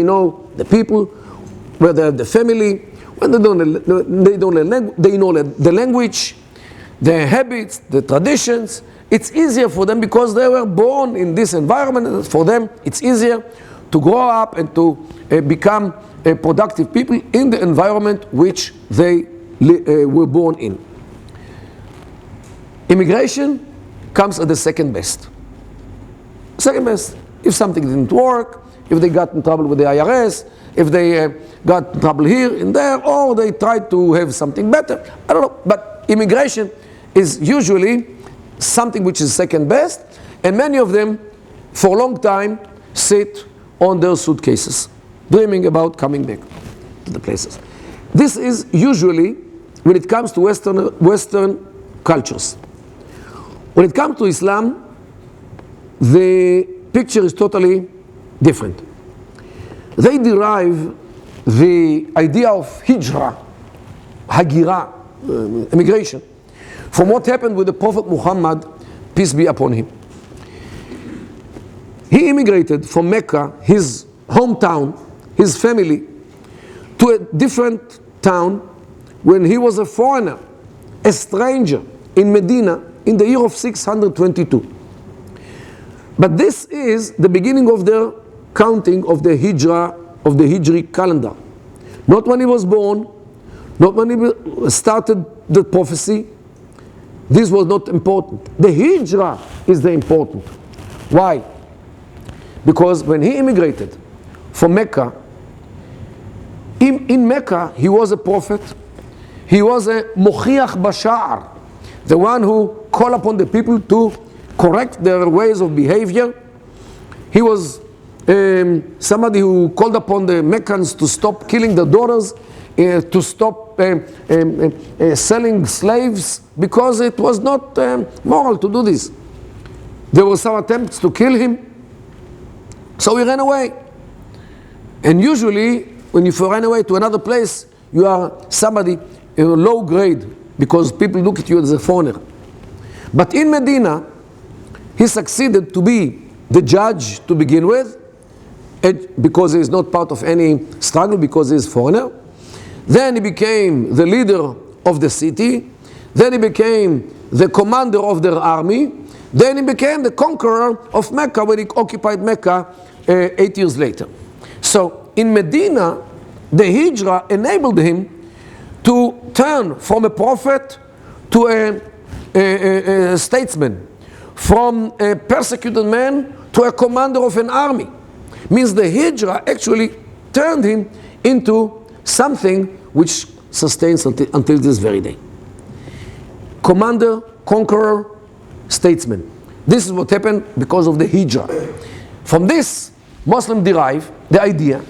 know the people, where they have the family, when they know the language, their habits, the traditions. It's easier for them because they were born in this environment. For them, it's easier to grow up and to become productive people in the environment which they were born in. Immigration comes at the second best. Second best. If something didn't work, if they got in trouble with the IRS, if they got in trouble here and there, or they tried to have something better, I don't know. But immigration is usually something which is second best, and many of them, for a long time, sit on their suitcases, dreaming about coming back to the places. This is usually when it comes to Western cultures. When it comes to Islam, the picture is totally different. They derive the idea of hijrah, hagira, immigration, from what happened with the Prophet Muhammad, peace be upon him. He immigrated from Mecca, his hometown, his family, to a different town when he was a foreigner, a stranger in Medina in the year of 622. But this is the beginning of the counting of the Hijrah, of the Hijri calendar. Not when he was born, not when he started the prophecy. This was not important. The Hijrah is the important. Why? Because when he immigrated from Mecca, in Mecca he was a prophet. He was a Mochiach Bashar, the one who called upon the people to correct their ways of behavior. He was somebody who called upon the Meccans to stop killing their daughters, to stop selling slaves, because it was not moral to do this. There were some attempts to kill him, so he ran away. And usually, when you run away to another place, you are somebody low grade, because people look at you as a foreigner. But in Medina, he succeeded to be the judge to begin with, because he is not part of any struggle, because he is foreigner. Then he became the leader of the city. Then he became the commander of their army. Then he became the conqueror of Mecca when he occupied Mecca 8 years later. So in Medina, the Hijrah enabled him to turn from a prophet to a statesman, from a persecuted man to a commander of an army. Means the Hijrah actually turned him into something which sustains until this very day. Commander, conqueror, statesman. This is what happened because of the Hijrah. From this, Muslims derive the idea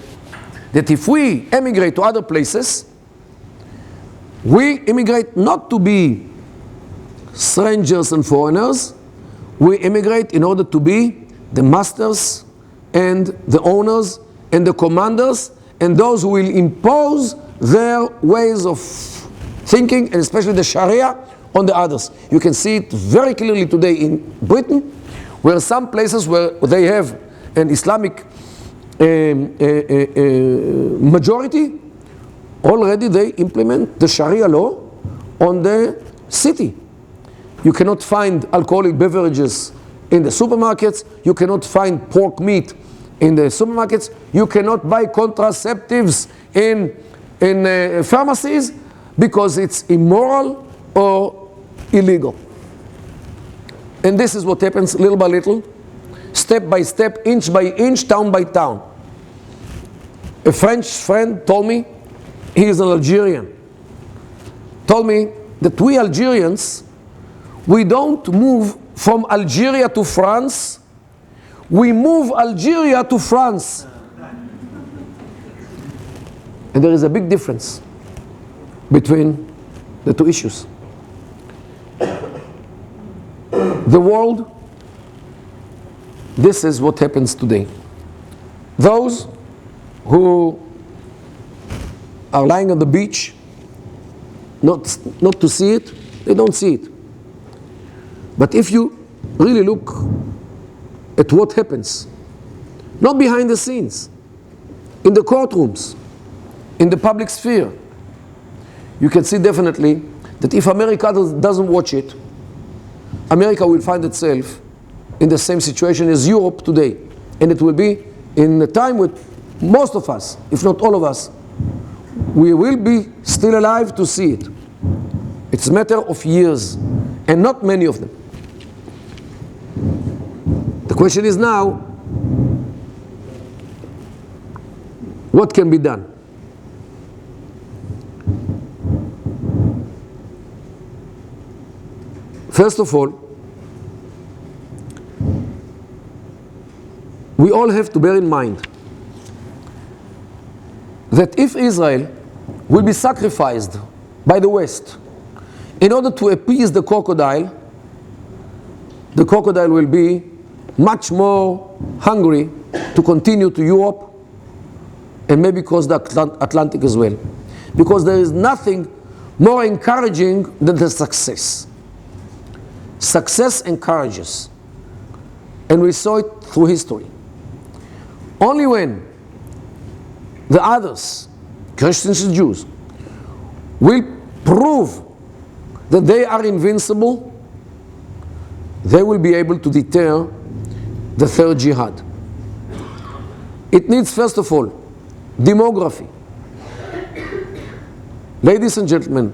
that if we emigrate to other places, we immigrate not to be strangers and foreigners. We immigrate in order to be the masters and the owners and the commanders and those who will impose their ways of thinking, and especially the Sharia, on the others. You can see it very clearly today in Britain, where some places where they have an Islamic majority, already they implement the Sharia law on the city. You cannot find alcoholic beverages in the supermarkets. You cannot find pork meat in the supermarkets. You cannot buy contraceptives in pharmacies because it's immoral or illegal. And this is what happens little by little, step by step, inch by inch, town by town. A French friend told me, he is an Algerian, told me that we Algerians, we don't move from Algeria to France, we move Algeria to France. And there is a big difference between the two issues. The world, this is what happens today. Those who are lying on the beach, not to see it, they don't see it. But if you really look at what happens, not behind the scenes, in the courtrooms, in the public sphere, you can see definitely that if America doesn't watch it, America will find itself in the same situation as Europe today. And it will be in a time with most of us, if not all of us, we will be still alive to see it. It's a matter of years, and not many of them. The question is now, what can be done? First of all, we all have to bear in mind that if Israel will be sacrificed by the West in order to appease the crocodile will be much more hungry to continue to Europe and maybe cross the Atlantic as well. Because there is nothing more encouraging than the success. Success encourages. And we saw it through history. Only when the others, Christians and Jews, will prove that they are invincible, they will be able to deter the third jihad. It needs, first of all, demography. Ladies and gentlemen,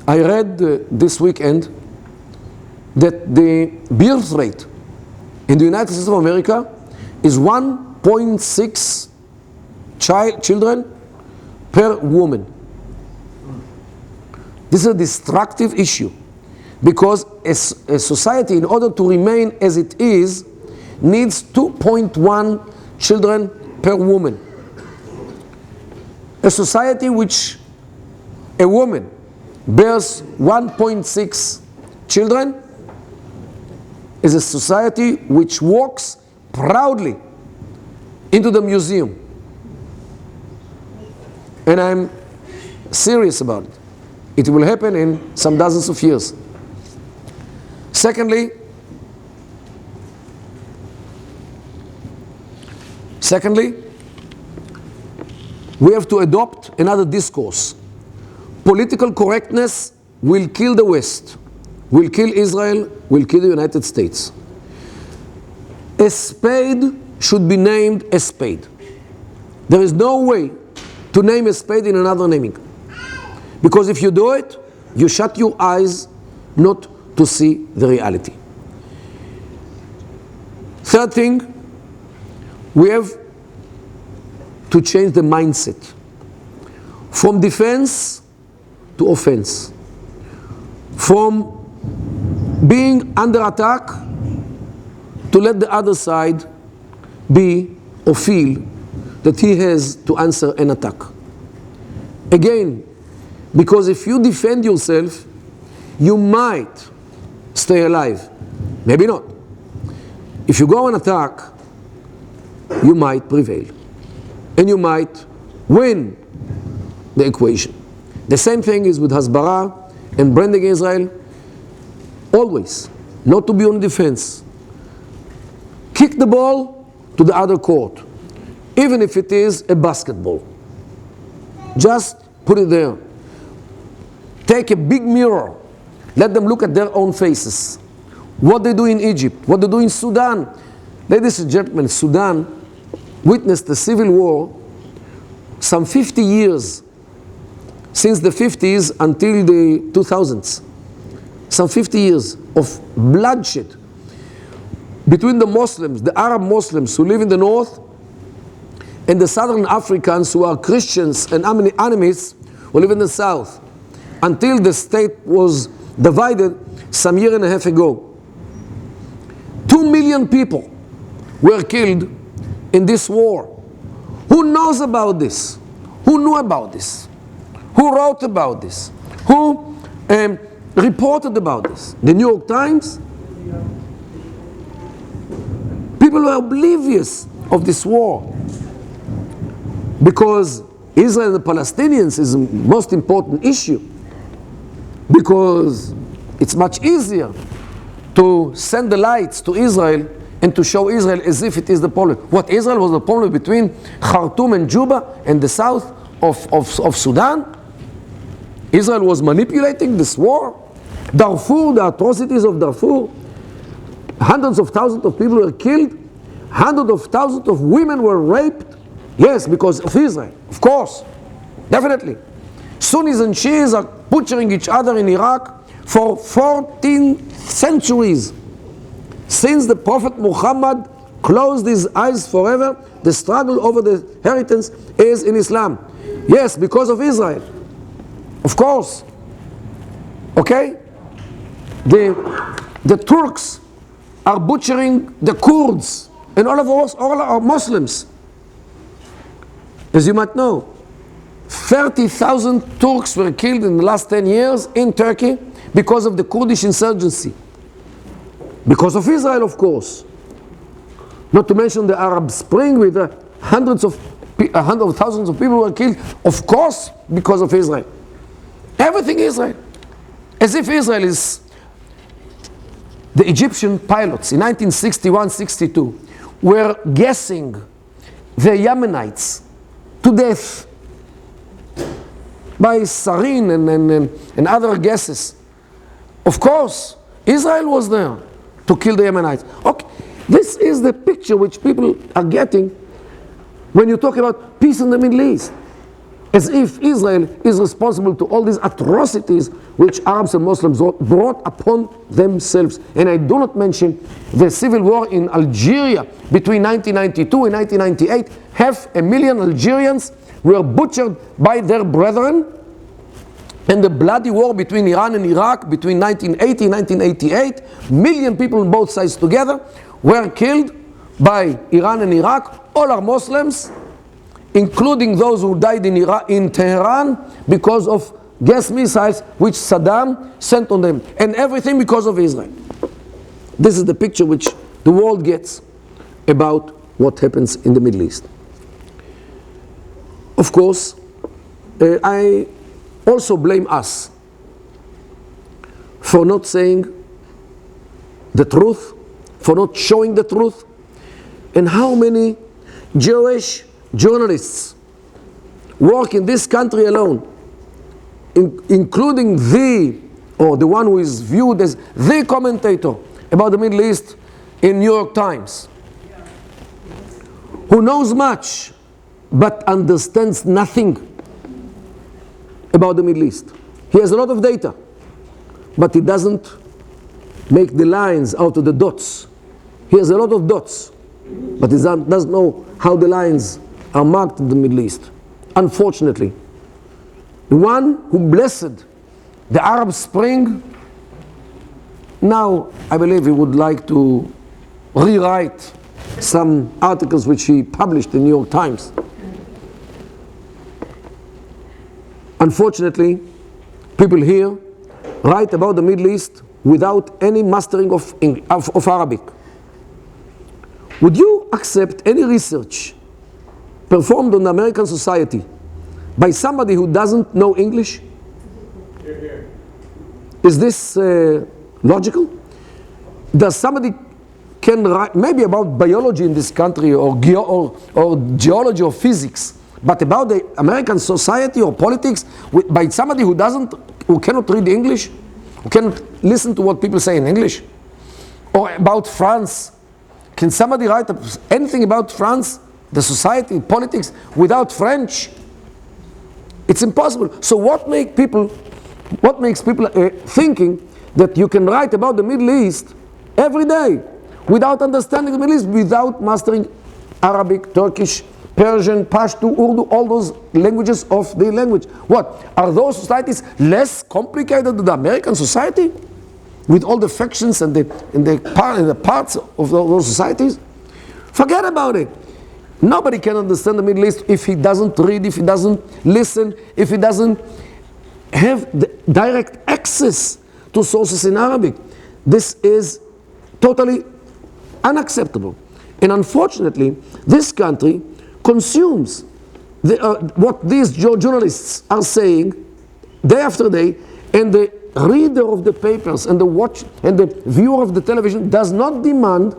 I read this weekend that the birth rate in the United States of America is 1.6 children per woman. This is a destructive issue because a society, in order to remain as it is, needs 2.1 children per woman. A society which a woman bears 1.6 children is a society which walks proudly into the museum. And I'm serious about it. It will happen in some dozens of years. Secondly, we have to adopt another discourse. Political correctness will kill the West, will kill Israel, will kill the United States. A spade should be named a spade. There is no way to name a spade in another naming. Because if you do it, you shut your eyes not to see the reality. Third thing, we have to change the mindset from defense to offense, from being under attack to let the other side be or feel that he has to answer an attack. Again, because if you defend yourself, you might stay alive. Maybe not. If you go on attack, you might prevail. And you might win the equation. The same thing is with Hasbara and branding Israel. Always. Not to be on defense. Kick the ball to the other court. Even if it is a basketball. Just put it there. Take a big mirror. Let them look at their own faces. What they do in Egypt. What they do in Sudan. Ladies and gentlemen, Sudan witnessed a civil war some 50 years. Since the 50s until the 2000s. Some 50 years of bloodshed between the Muslims, the Arab Muslims who live in the north, and the Southern Africans who are Christians and animists who live in the south, until the state was divided some year and a half ago. 2 million people were killed in this war. Who knows about this? Who knew about this? Who wrote about this? Who reported about this? The New York Times? People were oblivious of this war because Israel and the Palestinians is the most important issue, because it's much easier to send the lights to Israel and to show Israel as if it is the problem. What, Israel was the problem between Khartoum and Juba and the south of Sudan? Israel was manipulating this war? Darfur, the atrocities of Darfur, hundreds of thousands of people were killed, hundreds of thousands of women were raped. Yes, because of Israel, of course, definitely. Sunnis and Shias are butchering each other in Iraq for 14 centuries. Since the Prophet Muhammad closed his eyes forever, the struggle over the inheritance is in Islam. Yes, because of Israel, of course. Okay? The Turks are butchering the Kurds and all of us, all are Muslims. As you might know, 30,000 Turks were killed in the last 10 years in Turkey because of the Kurdish insurgency. Because of Israel, of course. Not to mention the Arab Spring with hundreds of thousands of people were killed, of course, because of Israel. Everything Israel. As if Israel is... The Egyptian pilots in 1961-62 were gassing the Yemenites to death by sarin and other gases. Of course, Israel was there to kill the Yemenites. Okay, this is the picture which people are getting when you talk about peace in the Middle East. As if Israel is responsible to all these atrocities which Arabs and Muslims brought upon themselves. And I do not mention the civil war in Algeria between 1992 and 1998. 500,000 Algerians were butchered by their brethren. And the bloody war between Iran and Iraq between 1980 and 1988. Million people on both sides together were killed by Iran and Iraq. All are Muslims, including those who died in Tehran because of gas missiles which Saddam sent on them. And everything because of Israel. This is the picture which the world gets about what happens in the Middle East. Of course, I also blame us for not saying the truth, for not showing the truth, and how many Jewish journalists work in this country alone, including the one who is viewed as the commentator about the Middle East in New York Times, who knows much but understands nothing about the Middle East. He has a lot of data, but he doesn't make the lines out of the dots. He has a lot of dots, but he doesn't know how the lines are marked in the Middle East. Unfortunately, the one who blessed the Arab Spring, now I believe he would like to rewrite some articles which he published in the New York Times. Unfortunately, people here write about the Middle East without any mastering of Arabic. Would you accept any research performed on the American society by somebody who doesn't know English? Is this logical? Does somebody can write maybe about biology in this country or geology or physics, but about the American society or politics by somebody who cannot read English, who cannot listen to what people say in English? Or about France? Can somebody write anything about France, the society, politics, without French? It's impossible. So what makes people thinking that you can write about the Middle East every day without understanding the Middle East, without mastering Arabic, Turkish, Persian, Pashto, Urdu, all those languages of the language? What? Are those societies less complicated than the American society? With all the factions and the parts of those societies? Forget about it. Nobody can understand the Middle East if he doesn't read, if he doesn't listen, if he doesn't have the direct access to sources in Arabic. This is totally unacceptable. And unfortunately, this country consumes what these journalists are saying day after day, and the reader of the papers and the viewer of the television does not demand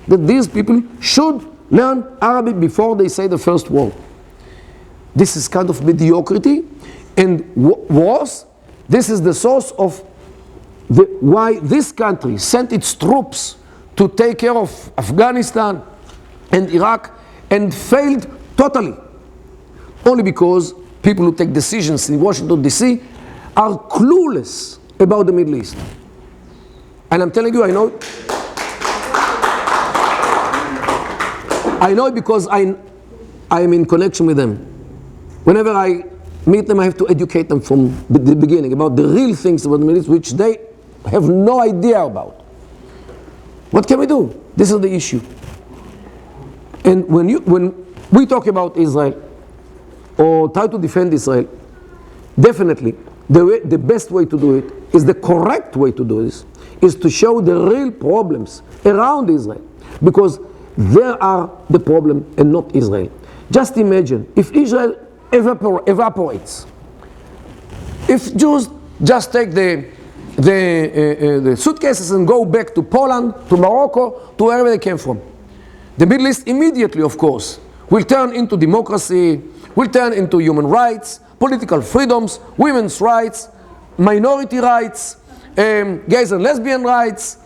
that these people should learn Arabic before they say the first word. This is kind of mediocrity, and worse, this is the source of why this country sent its troops to take care of Afghanistan and Iraq and failed totally. Only because people who take decisions in Washington, D.C. are clueless about the Middle East. And I'm telling you, I know it because I am in connection with them. Whenever I meet them, I have to educate them from the beginning about the real things about the Middle East, which they have no idea about. What can we do? This is the issue. And when we talk about Israel or try to defend Israel, definitely the best way to do it is the correct way to do this, is to show the real problems around Israel, because they are the problem and not Israel. Just imagine if Israel evaporates, if Jews just take the suitcases and go back to Poland, to Morocco, to wherever they came from, the Middle East immediately, of course, will turn into democracy, will turn into human rights, political freedoms, women's rights, minority rights, gays and lesbian rights,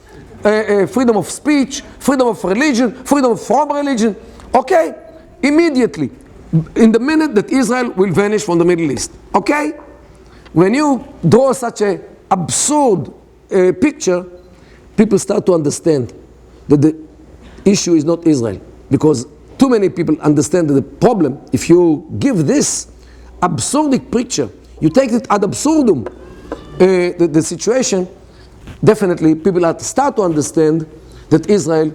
freedom of speech, freedom of religion, freedom from religion. Okay, immediately, in the minute that Israel will vanish from the Middle East. Okay? When you draw such an absurd picture, people start to understand that the issue is not Israel, because too many people understand that the problem, if you give this absurdic picture, you take it ad absurdum, the situation, definitely people start to understand that Israel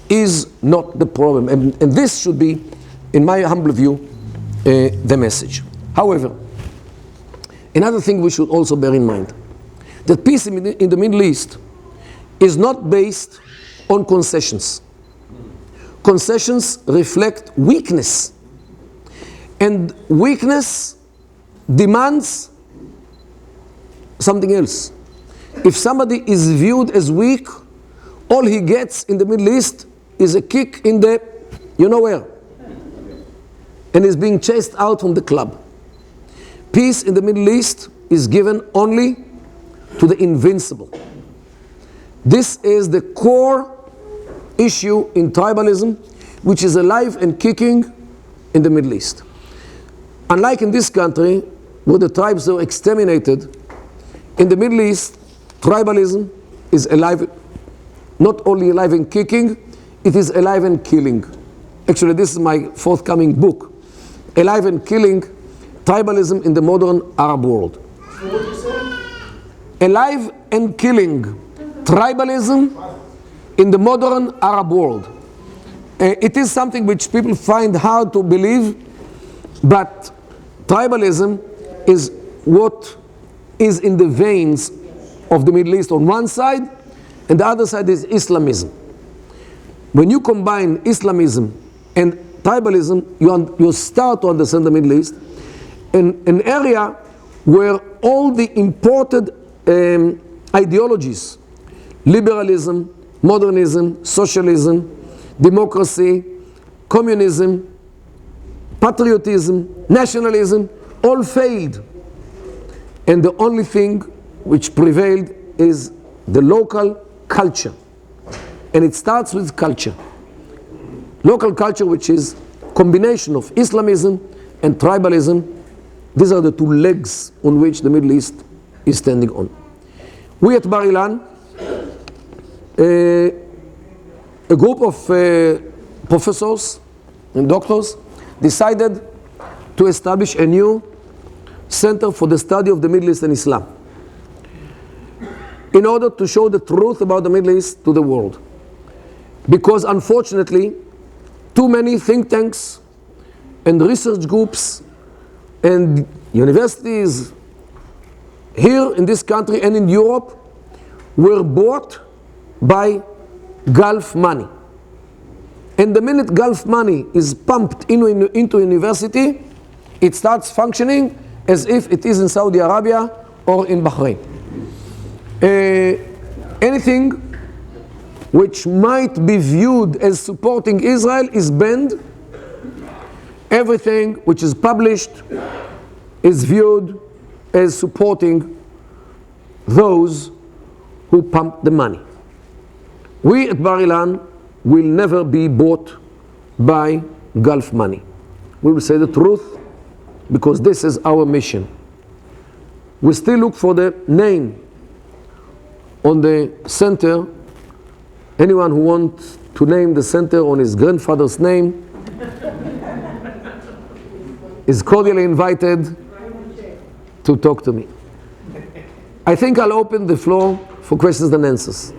is not the problem. And this should be, in my humble view, the message. However, another thing we should also bear in mind, that peace in the Middle East is not based on concessions. Concessions reflect weakness, and weakness demands something else. If somebody is viewed as weak, all he gets in the Middle East is a kick in the you know where, and is being chased out from the club. Peace in the Middle East is given only to the invincible. This is the core issue in tribalism, which is alive and kicking in the Middle East. Unlike in this country, where the tribes are exterminated, in the Middle East, tribalism is alive, not only alive and kicking, it is alive and killing. Actually, this is my forthcoming book, Alive and Killing, Tribalism in the Modern Arab World. Alive and killing, tribalism in the modern Arab world. It is something which people find hard to believe, but tribalism is what is in the veins of the Middle East on one side, and the other side is Islamism. When you combine Islamism and tribalism, you start to understand the Middle East, in an area where all the imported ideologies, liberalism, modernism, socialism, democracy, communism, patriotism, nationalism, all failed. And the only thing which prevailed is the local culture. And it starts with culture. Local culture, which is combination of Islamism and tribalism. These are the two legs on which the Middle East is standing on. We at Bar Ilan, a group of professors and doctors decided to establish a new center for the study of the Middle East and Islam, in order to show the truth about the Middle East to the world. Because unfortunately, too many think tanks and research groups and universities here in this country and in Europe were bought by Gulf money. And the minute Gulf money is pumped into university, it starts functioning as if it is in Saudi Arabia or in Bahrain. Anything which might be viewed as supporting Israel is banned. Everything which is published is viewed as supporting those who pump the money. We at Bar Ilan will never be bought by Gulf money. We will say the truth because this is our mission. We still look for the name on the center. Anyone who wants to name the center on his grandfather's name is cordially invited to talk to me. I think I'll open the floor for questions and answers.